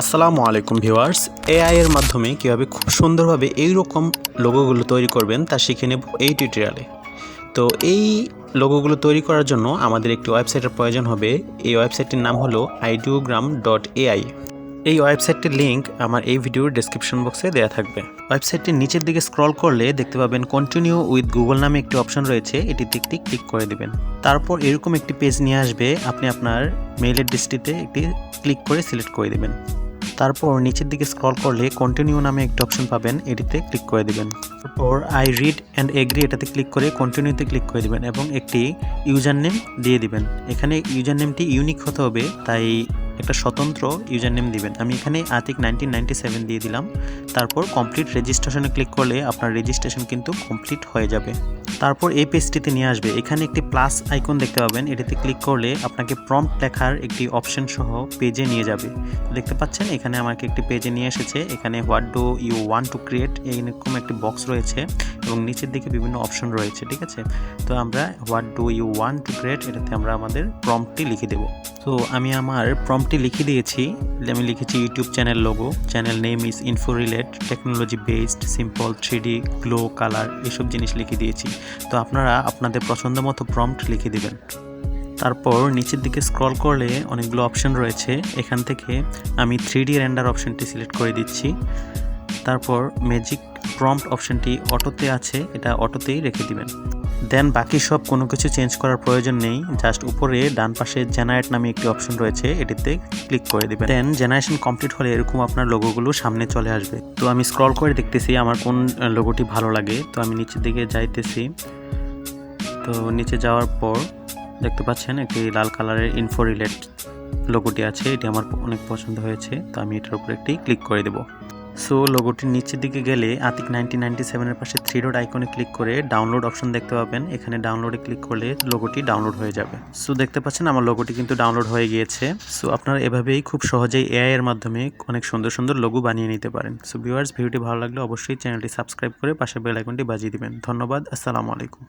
আসসালামু আলাইকুম viewers, AI এর মাধ্যমে কীভাবে খুব সুন্দরভাবে এইরকম লোগোগুলো তৈরি করবেন তা শিখে নেব এই টিউটোরিয়ালে। তো এই লোগোগুলো তৈরি করার জন্য আমাদের একটি ওয়েবসাইটের প্রয়োজন হবে। এই ওয়েবসাইটটির নাম হলো ideogram.ai। এই ওয়েবসাইটটির লিঙ্ক আমার এই ভিডিওর ডেসক্রিপশন বক্সে দেওয়া থাকবে। ওয়েবসাইটটির নিচের দিকে স্ক্রল করলে দেখতে পাবেন কন্টিনিউ উইথ গুগল নামে একটি অপশন রয়েছে, এটিতে একটি ক্লিক করে দেবেন। তারপর এরকম একটি পেজ নিয়ে আসবে, আপনি আপনার মেইল অ্যাড্রেসটিতে একটি ক্লিক করে সিলেক্ট করে দেবেন। তারপর নিচের দিকে স্ক্রল করলে কন্টিনিউ নামে একটা অপশন পাবেন, এটিতে ক্লিক করে দেবেন। তারপর আই রিড অ্যান্ড এগ্রি এটাতে ক্লিক করে কন্টিনিউতে ক্লিক করে দেবেন এবং একটি ইউজার নেম দিয়ে দিবেন। এখানে ইউজার নেমটি ইউনিক হতে হবে, তাই একটা স্বতন্ত্র ইউজার নেম দিবেন। আমি এখানে আতিক 1997 দিয়ে দিলাম। তারপর কমপ্লিট রেজিস্ট্রেশনে ক্লিক করলে আপনার রেজিস্ট্রেশন কিন্তু কমপ্লিট হয়ে যাবে। তারপর এই পেজটিতে নিয়ে আসবে, এখানে একটি প্লাস আইকন দেখতে পাবেন, এটিতে ক্লিক করলে আপনাকে প্রম্পট লেখার একটি অপশন সহ পেজে নিয়ে যাবে। দেখতে পাচ্ছেন এখানে আমাকে একটি পেজে নিয়ে এসেছে। এখানে what do you want to create এইরকম একটি বক্স রয়েছে এবং নিচের দিকে বিভিন্ন অপশন রয়েছে, ঠিক আছে। তো আমরা what do you want to create এটাতে আমরা আমাদের প্রম্পটটি লিখে দেব। তো আমি আমার প্রম্পটটি লিখে দিয়েছি। আমি লিখেছি YouTube channel logo, channel name is info relate, technology based, simple, 3D, glow, colour, এসব জিনিস লিখে দিয়েছি। তো আপনারা আপনাদের পছন্দ মতো প্রম্পট লিখে দিবেন। তারপর নিচের দিকে স্ক্রল করলে অনেকগুলো অপশন রয়েছে, এখান থেকে আমি 3D রেন্ডার অপশনটি সিলেক্ট করে দিচ্ছি। তারপর ম্যাজিক প্রম্পট অপশনটি অটোতে আছে, এটা অটোতেই রেখে দিবেন। দেন বাকি সব কোনো কিছু চেঞ্জ করার প্রয়োজন নেই, জাস্ট উপরে ডান পাশে জেনারেট নামে একটি অপশন রয়েছে, এটিতে ক্লিক করে দিবেন। দেন জেনারেশন কমপ্লিট হলে এরকম আপনার লোগোগুলো সামনে চলে আসবে। তো আমি স্ক্রল করে দেখতেছি আমার কোন লোগোটি ভালো লাগে, তো আমি নিচের দিকে যাইতেছি। তো নিচে যাওয়ার পর দেখতে পাচ্ছেন একটি লাল কালারের ইনফো রিলেট লোগোটি আছে, এটি আমার অনেক পছন্দ হয়েছে, তো আমি এটার উপর একটি ক্লিক করে দেব। সো লোগোটির নিচের দিকে গেলে আতিক 1997 এর পাশে 3 ডট আইকনে ক্লিক করে ডাউনলোড অপশন দেখতে পাবেন, এখানে ডাউনলোডে ক্লিক করলে লোগোটি ডাউনলোড হয়ে যাবে। সো দেখতে পাচ্ছেন আমার লোগোটি কিন্তু ডাউনলোড হয়ে গিয়েছে। সো আপনারা এভাবেই খুব সহজেই এআই এর মাধ্যমে অনেক সুন্দর সুন্দর লোগো বানিয়ে নিতে পারেন। সো ভিউয়ার্স, ভিডিওটি ভালো লাগলে অবশ্যই চ্যানেলটি সাবস্ক্রাইব করে পাশে বেল আইকনটি বাজিয়ে দিবেন। ধন্যবাদ, আসসালামু আলাইকুম।